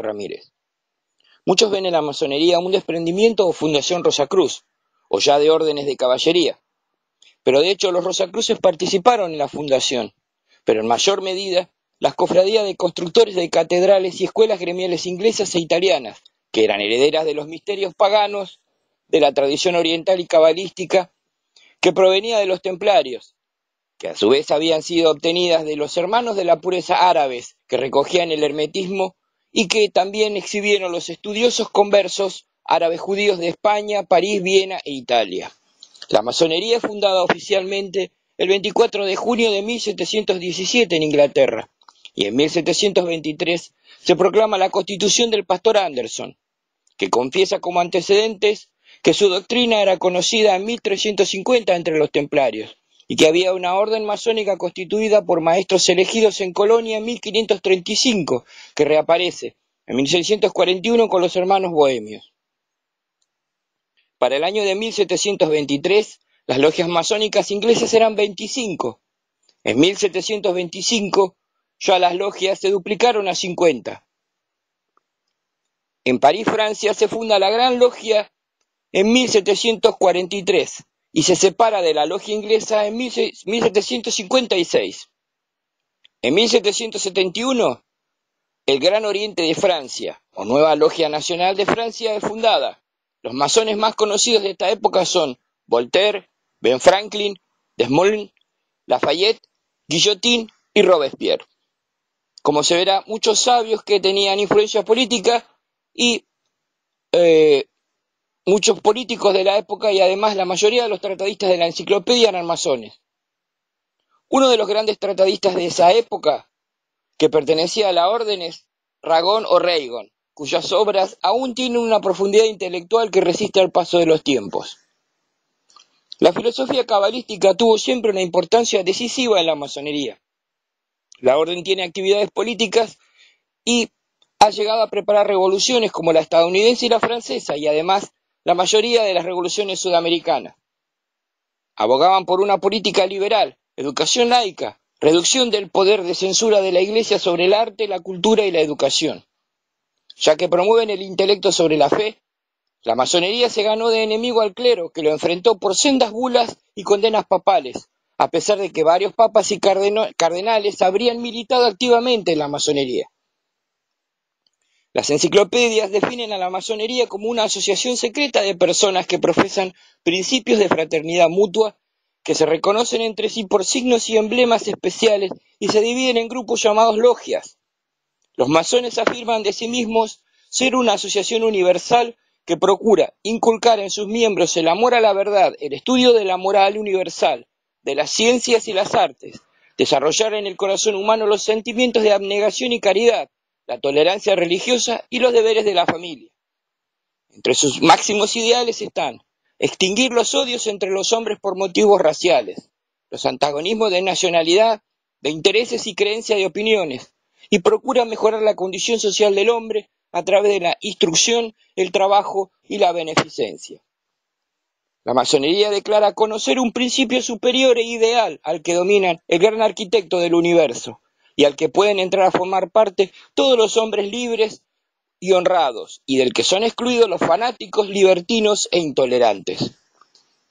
Jorge Ramírez. Muchos ven en la masonería un desprendimiento o fundación Rosacruz, o ya de órdenes de caballería. Pero de hecho los Rosacruces participaron en la fundación, pero en mayor medida las cofradías de constructores de catedrales y escuelas gremiales inglesas e italianas, que eran herederas de los misterios paganos, de la tradición oriental y cabalística, que provenía de los templarios, que a su vez habían sido obtenidas de los hermanos de la pureza árabes, que recogían el hermetismo y que también exhibieron los estudiosos conversos árabes judíos de España, París, Viena e Italia. La masonería es fundada oficialmente el 24 de junio de 1717 en Inglaterra, y en 1723 se proclama la Constitución del Pastor Anderson, que confiesa como antecedentes que su doctrina era conocida en 1350 entre los templarios, y que había una orden masónica constituida por maestros elegidos en Colonia en 1535, que reaparece en 1641 con los hermanos bohemios. Para el año de 1723, las logias masónicas inglesas eran 25. En 1725, ya las logias se duplicaron a 50. En París, Francia, se funda la Gran Logia en 1743 y se separa de la logia inglesa en 1756. En 1771, el Gran Oriente de Francia, o Nueva Logia Nacional de Francia, es fundada. Los masones más conocidos de esta época son Voltaire, Ben Franklin, Desmoulins, Lafayette, Guillotin y Robespierre. Como se verá, muchos sabios que tenían influencia política y muchos políticos de la época, y además la mayoría de los tratadistas de la enciclopedia eran masones. Uno de los grandes tratadistas de esa época, que pertenecía a la orden, es Ragon o Reigon, cuyas obras aún tienen una profundidad intelectual que resiste al paso de los tiempos. La filosofía cabalística tuvo siempre una importancia decisiva en la masonería. La orden tiene actividades políticas y ha llegado a preparar revoluciones como la estadounidense y la francesa, y además la mayoría de las revoluciones sudamericanas. Abogaban por una política liberal, educación laica, reducción del poder de censura de la Iglesia sobre el arte, la cultura y la educación. Ya que promueven el intelecto sobre la fe, la masonería se ganó de enemigo al clero, que lo enfrentó por sendas bulas y condenas papales, a pesar de que varios papas y cardenales habrían militado activamente en la masonería. Las enciclopedias definen a la masonería como una asociación secreta de personas que profesan principios de fraternidad mutua, que se reconocen entre sí por signos y emblemas especiales y se dividen en grupos llamados logias. Los masones afirman de sí mismos ser una asociación universal que procura inculcar en sus miembros el amor a la verdad, el estudio de la moral universal, de las ciencias y las artes, desarrollar en el corazón humano los sentimientos de abnegación y caridad, la tolerancia religiosa y los deberes de la familia. Entre sus máximos ideales están extinguir los odios entre los hombres por motivos raciales, los antagonismos de nacionalidad, de intereses y creencias de opiniones, y procura mejorar la condición social del hombre a través de la instrucción, el trabajo y la beneficencia. La masonería declara conocer un principio superior e ideal al que dominan el gran arquitecto del universo y al que pueden entrar a formar parte todos los hombres libres y honrados, y del que son excluidos los fanáticos, libertinos e intolerantes.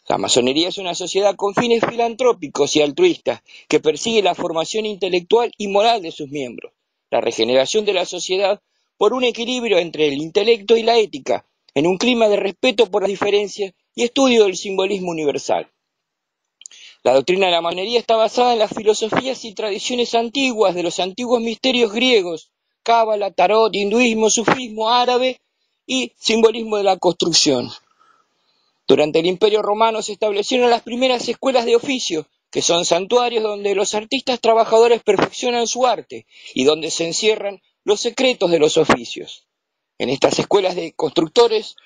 La masonería es una sociedad con fines filantrópicos y altruistas que persigue la formación intelectual y moral de sus miembros, la regeneración de la sociedad por un equilibrio entre el intelecto y la ética, en un clima de respeto por las diferencias y estudio del simbolismo universal. La doctrina de la masonería está basada en las filosofías y tradiciones antiguas de los antiguos misterios griegos, cábala, tarot, hinduismo, sufismo, árabe y simbolismo de la construcción. Durante el Imperio Romano se establecieron las primeras escuelas de oficio, que son santuarios donde los artistas trabajadores perfeccionan su arte y donde se encierran los secretos de los oficios. En estas escuelas de constructores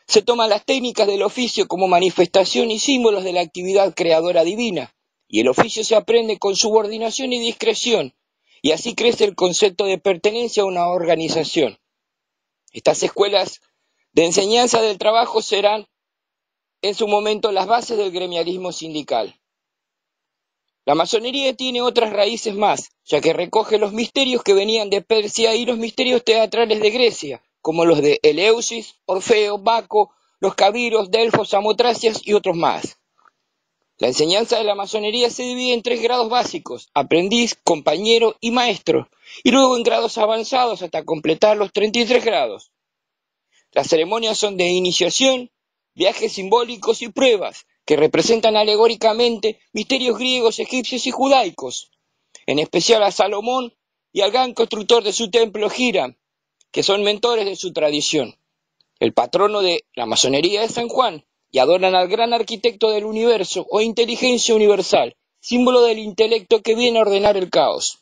se toman las técnicas del oficio como manifestación y símbolos de la actividad creadora divina, y el oficio se aprende con subordinación y discreción, y así crece el concepto de pertenencia a una organización. Estas escuelas de enseñanza del trabajo serán en su momento las bases del gremialismo sindical. La masonería tiene otras raíces más, ya que recoge los misterios que venían de Persia y los misterios teatrales de Grecia, como los de Eleusis, Orfeo, Baco, los Cabiros, Delfos, Samotracias y otros más. La enseñanza de la masonería se divide en 3 grados básicos: aprendiz, compañero y maestro, y luego en grados avanzados hasta completar los 33 grados. Las ceremonias son de iniciación, viajes simbólicos y pruebas, que representan alegóricamente misterios griegos, egipcios y judaicos, en especial a Salomón y al gran constructor de su templo, Hiram, que son mentores de su tradición. El patrono de la masonería es San Juan, y adoran al gran arquitecto del universo o inteligencia universal, símbolo del intelecto que viene a ordenar el caos.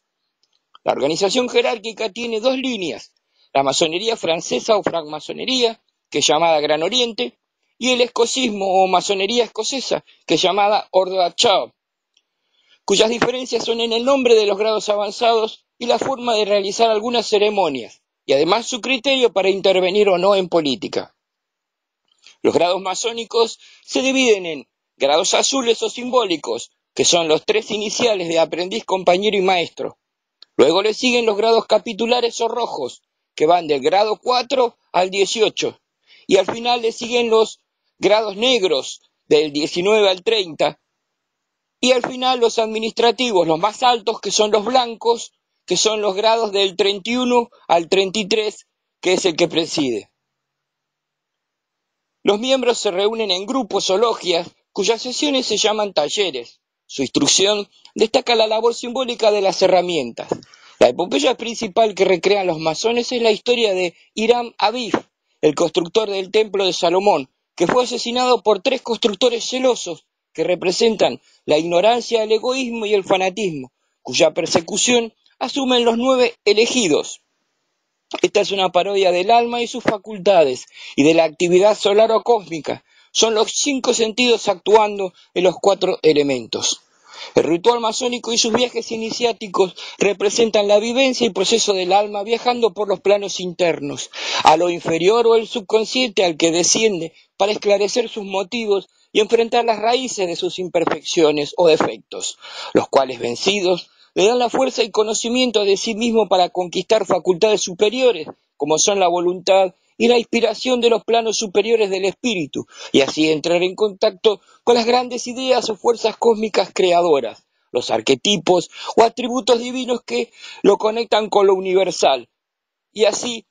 La organización jerárquica tiene 2 líneas: la masonería francesa o francmasonería, que es llamada Gran Oriente, y el escocismo o masonería escocesa, que es llamada Ordre Chao, cuyas diferencias son en el nombre de los grados avanzados y la forma de realizar algunas ceremonias, y además su criterio para intervenir o no en política. Los grados masónicos se dividen en grados azules o simbólicos, que son los 3 iniciales de aprendiz, compañero y maestro. Luego le siguen los grados capitulares o rojos, que van del grado 4 al 18. Y al final le siguen los grados negros, del 19 al 30. Y al final los administrativos, los más altos, que son los blancos, que son los grados del 31 al 33, que es el que preside. Los miembros se reúnen en grupos o logias, cuyas sesiones se llaman talleres. Su instrucción destaca la labor simbólica de las herramientas. La epopeya principal que recrean los masones es la historia de Hiram Abif, el constructor del templo de Salomón, que fue asesinado por 3 constructores celosos que representan la ignorancia, el egoísmo y el fanatismo, cuya persecución asumen los 9 elegidos. Esta es una parodia del alma y sus facultades, y de la actividad solar o cósmica. Son los 5 sentidos actuando en los 4 elementos. El ritual masónico y sus viajes iniciáticos representan la vivencia y proceso del alma viajando por los planos internos, a lo inferior o el subconsciente al que desciende para esclarecer sus motivos y enfrentar las raíces de sus imperfecciones o defectos, los cuales, vencidos, le dan la fuerza y conocimiento de sí mismo para conquistar facultades superiores, como son la voluntad y la inspiración de los planos superiores del espíritu, y así entrar en contacto con las grandes ideas o fuerzas cósmicas creadoras, los arquetipos o atributos divinos que lo conectan con lo universal, y así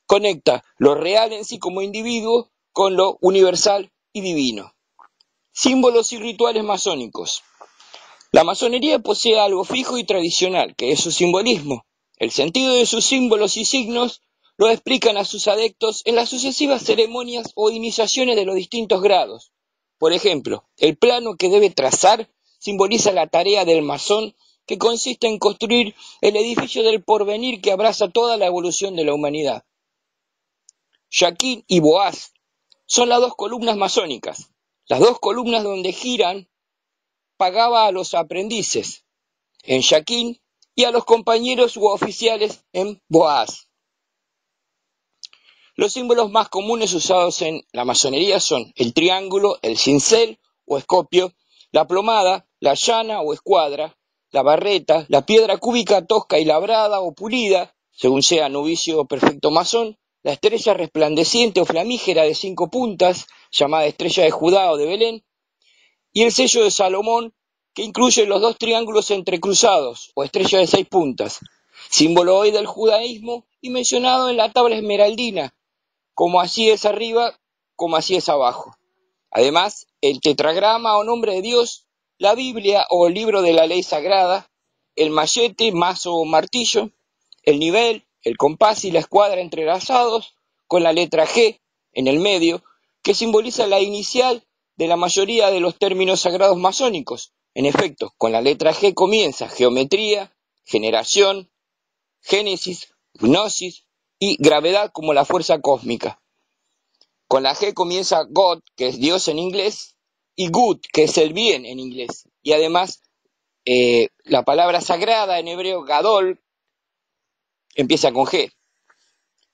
conecta lo real en sí como individuo con lo universal y divino. Símbolos y rituales masónicos. La masonería posee algo fijo y tradicional, que es su simbolismo. El sentido de sus símbolos y signos lo explican a sus adeptos en las sucesivas ceremonias o iniciaciones de los distintos grados. Por ejemplo, el plano que debe trazar simboliza la tarea del masón, que consiste en construir el edificio del porvenir que abraza toda la evolución de la humanidad. Yaquín y Boaz son las 2 columnas masónicas, las 2 columnas donde giran pagaba a los aprendices en Yaquín y a los compañeros u oficiales en Boaz. Los símbolos más comunes usados en la masonería son el triángulo, el cincel o escopio, la plomada, la llana o escuadra, la barreta, la piedra cúbica tosca y labrada o pulida, según sea novicio o perfecto masón, la estrella resplandeciente o flamígera de 5 puntas, llamada estrella de Judá o de Belén, y el sello de Salomón, que incluye los 2 triángulos entrecruzados, o estrella de 6 puntas, símbolo hoy del judaísmo y mencionado en la tabla esmeraldina, como así es arriba, como así es abajo. Además, el tetragrama o nombre de Dios, la Biblia o el libro de la ley sagrada, el machete, mazo o martillo, el nivel, el compás y la escuadra entrelazados, con la letra G en el medio, que simboliza la inicial de la mayoría de los términos sagrados masónicos. En efecto, con la letra G comienza geometría, generación, génesis, gnosis y gravedad como la fuerza cósmica. Con la G comienza God, que es Dios en inglés, y Good, que es el bien en inglés. Y además, la palabra sagrada en hebreo, Gadol, empieza con G.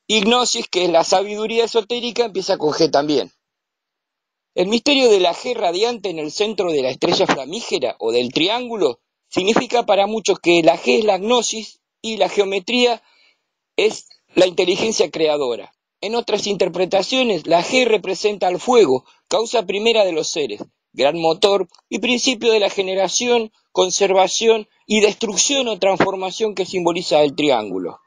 Y Gnosis, que es la sabiduría esotérica, empieza con G también. El misterio de la G radiante en el centro de la estrella flamígera o del triángulo significa para muchos que la G es la gnosis y la geometría es la inteligencia creadora. En otras interpretaciones, la G representa al fuego, causa primera de los seres, gran motor y principio de la generación, conservación y destrucción o transformación que simboliza el triángulo.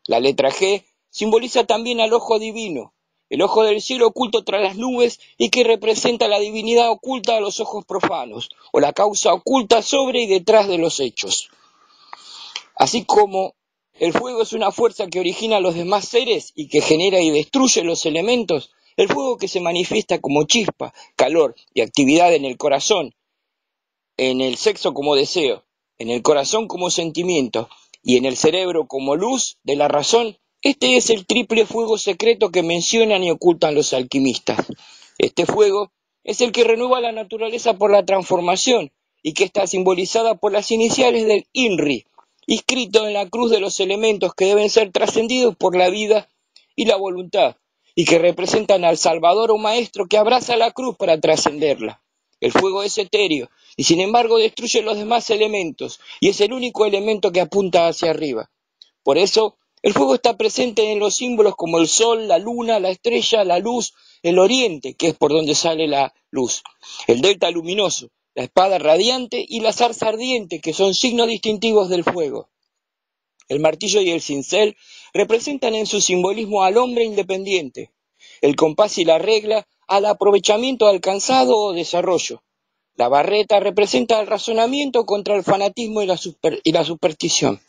La letra G simboliza también al ojo divino, el ojo del cielo oculto tras las nubes y que representa la divinidad oculta a los ojos profanos, o la causa oculta sobre y detrás de los hechos. Así como el fuego es una fuerza que origina a los demás seres y que genera y destruye los elementos, el fuego que se manifiesta como chispa, calor y actividad en el corazón, en el sexo como deseo, en el corazón como sentimiento y en el cerebro como luz de la razón, este es el triple fuego secreto que mencionan y ocultan los alquimistas. Este fuego es el que renueva la naturaleza por la transformación y que está simbolizada por las iniciales del INRI, inscrito en la cruz de los elementos que deben ser trascendidos por la vida y la voluntad, y que representan al Salvador o Maestro que abraza la cruz para trascenderla. El fuego es etéreo y sin embargo destruye los demás elementos y es el único elemento que apunta hacia arriba. Por eso, el fuego está presente en los símbolos como el sol, la luna, la estrella, la luz, el oriente, que es por donde sale la luz, el delta luminoso, la espada radiante y la zarza ardiente, que son signos distintivos del fuego. El martillo y el cincel representan en su simbolismo al hombre independiente, el compás y la regla al aprovechamiento alcanzado o desarrollo. La barreta representa el razonamiento contra el fanatismo y la superstición.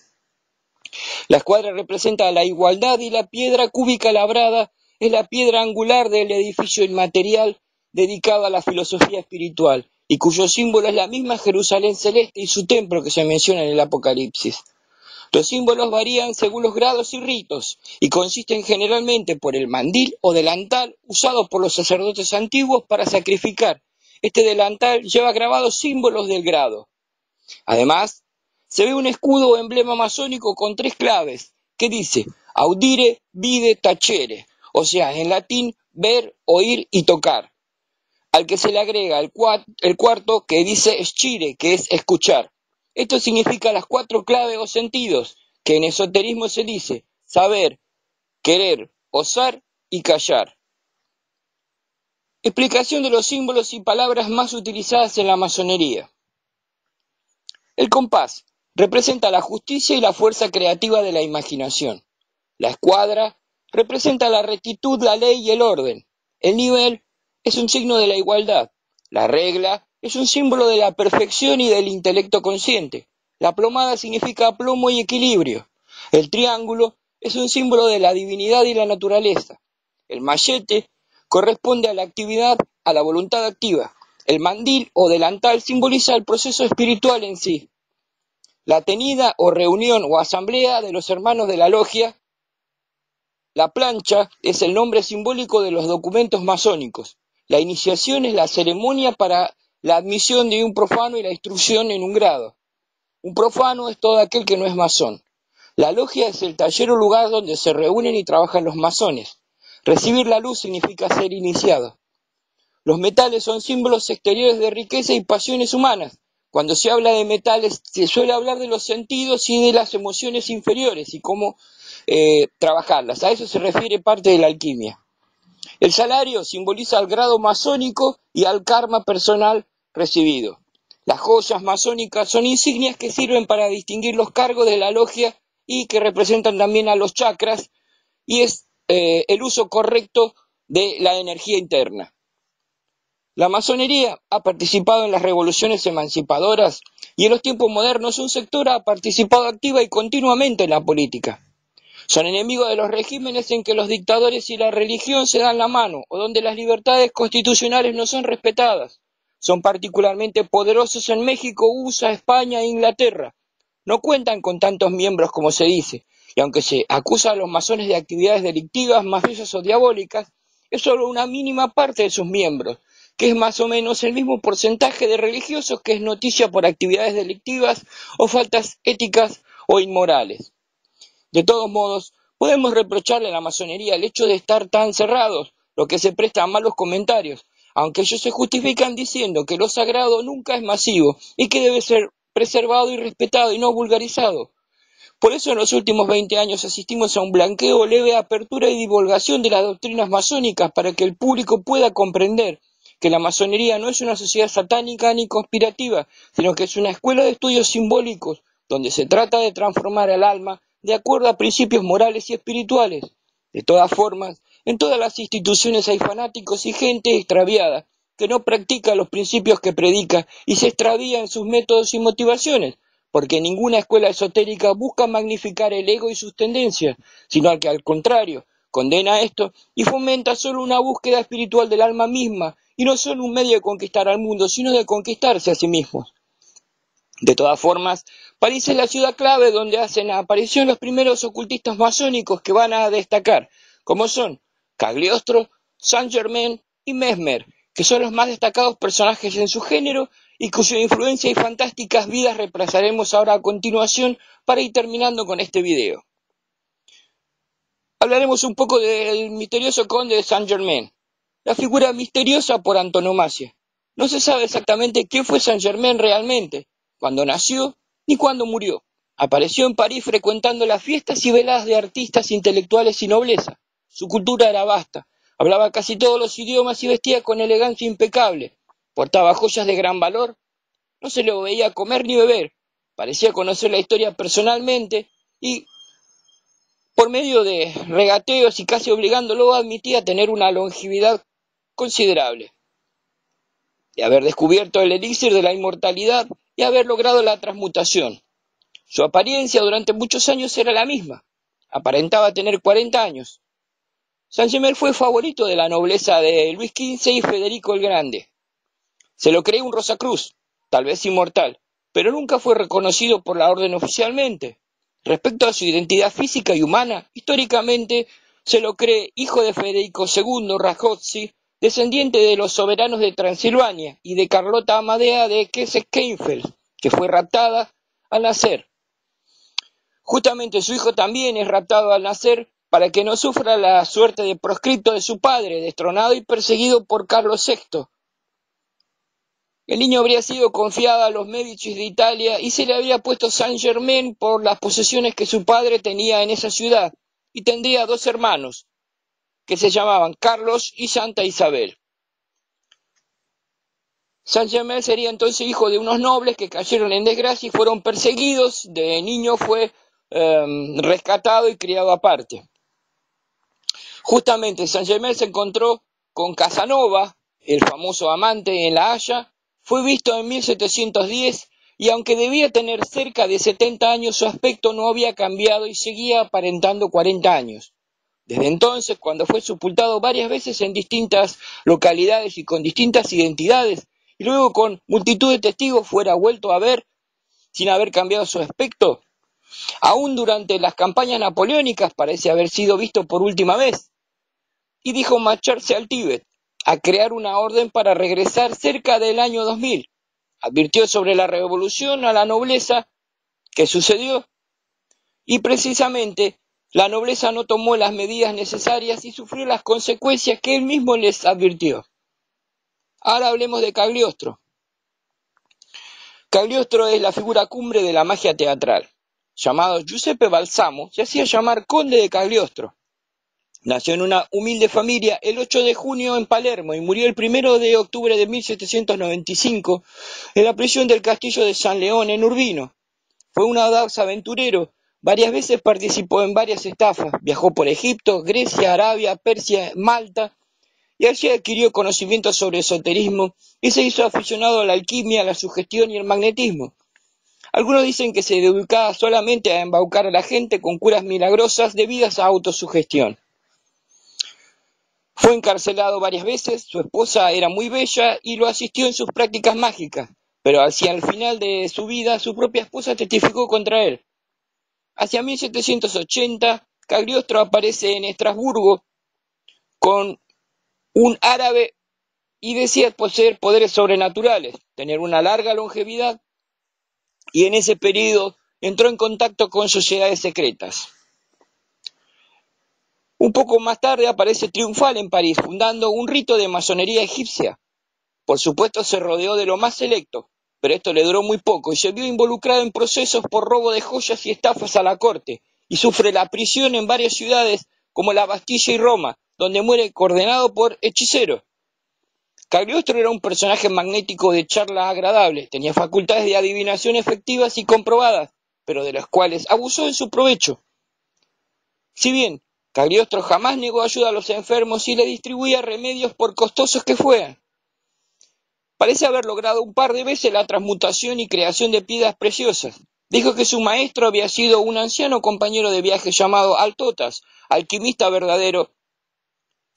La escuadra representa la igualdad y la piedra cúbica labrada es la piedra angular del edificio inmaterial dedicado a la filosofía espiritual y cuyo símbolo es la misma Jerusalén celeste y su templo que se menciona en el Apocalipsis. Los símbolos varían según los grados y ritos y consisten generalmente por el mandil o delantal usado por los sacerdotes antiguos para sacrificar. Este delantal lleva grabados símbolos del grado. Además, se ve un escudo o emblema masónico con 3 claves que dice audire, vide, tacere, o sea, en latín, ver, oír y tocar, al que se le agrega el cuarto que dice scire, que es escuchar. Esto significa las 4 claves o sentidos, que en esoterismo se dice saber, querer, osar y callar. Explicación de los símbolos y palabras más utilizadas en la masonería. El compás representa la justicia y la fuerza creativa de la imaginación. La escuadra representa la rectitud, la ley y el orden. El nivel es un signo de la igualdad. La regla es un símbolo de la perfección y del intelecto consciente. La plomada significa aplomo y equilibrio. El triángulo es un símbolo de la divinidad y la naturaleza. El machete corresponde a la actividad, a la voluntad activa. El mandil o delantal simboliza el proceso espiritual en sí. La tenida o reunión o asamblea de los hermanos de la logia. La plancha es el nombre simbólico de los documentos masónicos. La iniciación es la ceremonia para la admisión de un profano y la instrucción en un grado. Un profano es todo aquel que no es masón. La logia es el taller o lugar donde se reúnen y trabajan los masones. Recibir la luz significa ser iniciado. Los metales son símbolos exteriores de riqueza y pasiones humanas. Cuando se habla de metales, se suele hablar de los sentidos y de las emociones inferiores y cómo trabajarlas. A eso se refiere parte de la alquimia. El salario simboliza el grado masónico y al karma personal recibido. Las joyas masónicas son insignias que sirven para distinguir los cargos de la logia y que representan también a los chakras y es el uso correcto de la energía interna. La masonería ha participado en las revoluciones emancipadoras y en los tiempos modernos un sector ha participado activa y continuamente en la política. Son enemigos de los regímenes en que los dictadores y la religión se dan la mano o donde las libertades constitucionales no son respetadas. Son particularmente poderosos en México, USA, España e Inglaterra. No cuentan con tantos miembros como se dice, y aunque se acusa a los masones de actividades delictivas, mafiosas o diabólicas, es solo una mínima parte de sus miembros, que es más o menos el mismo porcentaje de religiosos que es noticia por actividades delictivas o faltas éticas o inmorales. De todos modos, podemos reprocharle a la masonería el hecho de estar tan cerrados, lo que se presta a malos comentarios, aunque ellos se justifican diciendo que lo sagrado nunca es masivo y que debe ser preservado y respetado y no vulgarizado. Por eso en los últimos 20 años asistimos a un blanqueo, leve apertura y divulgación de las doctrinas masónicas para que el público pueda comprender que la masonería no es una sociedad satánica ni conspirativa, sino que es una escuela de estudios simbólicos donde se trata de transformar al alma de acuerdo a principios morales y espirituales. De todas formas, en todas las instituciones hay fanáticos y gente extraviada que no practica los principios que predica y se extravía en sus métodos y motivaciones, porque ninguna escuela esotérica busca magnificar el ego y sus tendencias, sino que al contrario, condena esto y fomenta solo una búsqueda espiritual del alma misma, y no solo un medio de conquistar al mundo, sino de conquistarse a sí mismos. De todas formas, París es la ciudad clave donde hacen aparición los primeros ocultistas masónicos que van a destacar, como son Cagliostro, Saint-Germain y Mesmer, que son los más destacados personajes en su género y cuya influencia y fantásticas vidas repasaremos ahora a continuación para ir terminando con este video. Hablaremos un poco del misterioso conde de Saint-Germain, la figura misteriosa por antonomasia. No se sabe exactamente quién fue Saint-Germain realmente, cuándo nació ni cuándo murió. Apareció en París frecuentando las fiestas y veladas de artistas, intelectuales y nobleza. Su cultura era vasta, hablaba casi todos los idiomas y vestía con elegancia impecable. Portaba joyas de gran valor, no se lo veía comer ni beber, parecía conocer la historia personalmente y, por medio de regateos y casi obligándolo, admitía tener una longevidad considerable, de haber descubierto el elixir de la inmortalidad y haber logrado la transmutación. Su apariencia durante muchos años era la misma, aparentaba tener 40 años. Saint-Germain fue favorito de la nobleza de Luis XV y Federico el Grande. Se lo cree un Rosacruz, tal vez inmortal, pero nunca fue reconocido por la orden oficialmente. Respecto a su identidad física y humana, históricamente se lo cree hijo de Federico II Rákóczi, descendiente de los soberanos de Transilvania y de Carlota Amadea de Hesse-Kainfeld, que fue raptada al nacer. Justamente su hijo también es raptado al nacer para que no sufra la suerte de proscripto de su padre, destronado y perseguido por Carlos VI. El niño habría sido confiado a los Médicis de Italia y se le había puesto Saint-Germain por las posesiones que su padre tenía en esa ciudad, y tendría 2 hermanos, que se llamaban Carlos y Santa Isabel. Saint-Germain sería entonces hijo de unos nobles que cayeron en desgracia y fueron perseguidos. De niño fue rescatado y criado aparte. Justamente Saint-Germain se encontró con Casanova, el famoso amante, en La Haya. Fue visto en 1710 y aunque debía tener cerca de 70 años, su aspecto no había cambiado y seguía aparentando 40 años. Desde entonces, cuando fue sepultado varias veces en distintas localidades y con distintas identidades, y luego con multitud de testigos fuera vuelto a ver sin haber cambiado su aspecto, aún durante las campañas napoleónicas parece haber sido visto por última vez, y dijo marcharse al Tíbet, a crear una orden para regresar cerca del año 2000. Advirtió sobre la revolución a la nobleza que sucedió, y precisamente la nobleza no tomó las medidas necesarias y sufrió las consecuencias que él mismo les advirtió. Ahora hablemos de Cagliostro. Cagliostro es la figura cumbre de la magia teatral. Llamado Giuseppe Balsamo, se hacía llamar conde de Cagliostro. Nació en una humilde familia el 8 de junio en Palermo y murió el 1 de octubre de 1795 en la prisión del castillo de San León en Urbino. Fue un audaz aventurero, varias veces participó en varias estafas, viajó por Egipto, Grecia, Arabia, Persia, Malta, y allí adquirió conocimientos sobre esoterismo y se hizo aficionado a la alquimia, la sugestión y el magnetismo. Algunos dicen que se dedicaba solamente a embaucar a la gente con curas milagrosas debidas a autosugestión. Fue encarcelado varias veces, su esposa era muy bella y lo asistió en sus prácticas mágicas, pero hacia el final de su vida su propia esposa testificó contra él. Hacia 1780, Cagliostro aparece en Estrasburgo con un árabe y decía poseer poderes sobrenaturales, tener una larga longevidad, y en ese periodo entró en contacto con sociedades secretas. Un poco más tarde aparece triunfal en París, fundando un rito de masonería egipcia. Por supuesto se rodeó de lo más selecto, pero esto le duró muy poco y se vio involucrado en procesos por robo de joyas y estafas a la corte, y sufre la prisión en varias ciudades como la Bastilla y Roma, donde muere condenado por hechicero. Cagliostro era un personaje magnético de charlas agradables, tenía facultades de adivinación efectivas y comprobadas, pero de las cuales abusó en su provecho. Si bien Cagliostro jamás negó ayuda a los enfermos y le distribuía remedios por costosos que fueran, parece haber logrado un par de veces la transmutación y creación de piedras preciosas. Dijo que su maestro había sido un anciano compañero de viaje llamado Altotas, alquimista verdadero,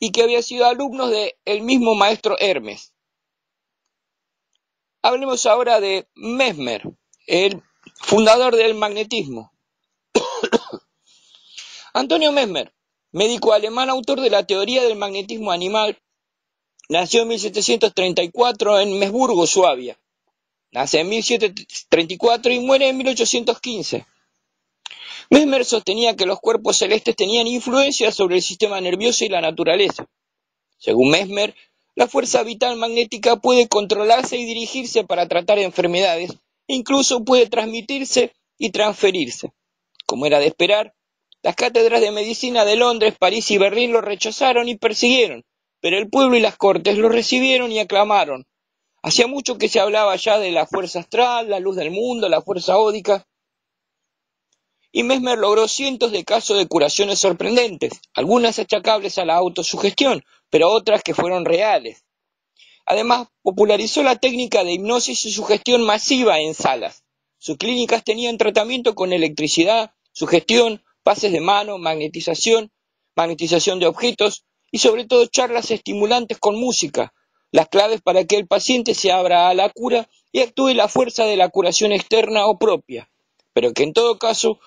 y que había sido alumno del mismo maestro Hermes. Hablemos ahora de Mesmer, el fundador del magnetismo. Antonio Mesmer, médico alemán, autor de la teoría del magnetismo animal, nació en 1734 en Mesburgo, Suabia. Nace en 1734 y muere en 1815. Mesmer sostenía que los cuerpos celestes tenían influencia sobre el sistema nervioso y la naturaleza. Según Mesmer, la fuerza vital magnética puede controlarse y dirigirse para tratar enfermedades, e incluso puede transmitirse y transferirse. Como era de esperar, las cátedras de medicina de Londres, París y Berlín lo rechazaron y persiguieron, pero el pueblo y las cortes lo recibieron y aclamaron. Hacía mucho que se hablaba ya de la fuerza astral, la luz del mundo, la fuerza ódica, y Mesmer logró cientos de casos de curaciones sorprendentes, algunas achacables a la autosugestión, pero otras que fueron reales. Además, popularizó la técnica de hipnosis y sugestión masiva en salas. Sus clínicas tenían tratamiento con electricidad, sugestión, pases de mano, magnetización de objetos y sobre todo charlas estimulantes con música, las claves para que el paciente se abra a la cura y actúe la fuerza de la curación externa o propia, pero que en todo caso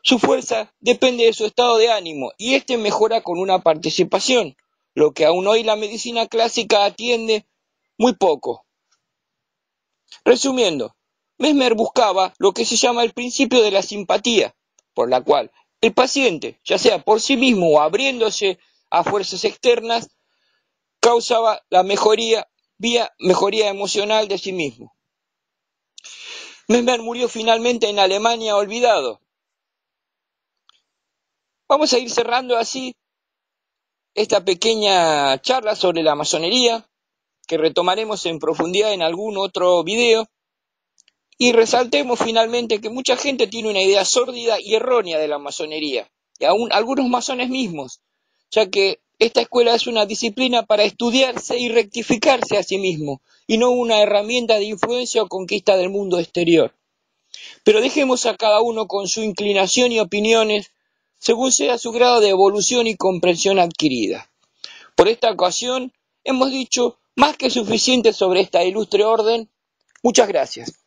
su fuerza depende de su estado de ánimo y este mejora con una participación, lo que aún hoy la medicina clásica atiende muy poco. Resumiendo, Mesmer buscaba lo que se llama el principio de la simpatía, por la cual el paciente, ya sea por sí mismo o abriéndose a fuerzas externas, causaba la mejoría emocional de sí mismo. Mesmer murió finalmente en Alemania olvidado. Vamos a ir cerrando así esta pequeña charla sobre la masonería, que retomaremos en profundidad en algún otro video, y resaltemos finalmente que mucha gente tiene una idea sórdida y errónea de la masonería, y aún algunos masones mismos, ya que esta escuela es una disciplina para estudiarse y rectificarse a sí mismo, y no una herramienta de influencia o conquista del mundo exterior. Pero dejemos a cada uno con su inclinación y opiniones, según sea su grado de evolución y comprensión adquirida. Por esta ocasión hemos dicho más que suficiente sobre esta ilustre orden. Muchas gracias.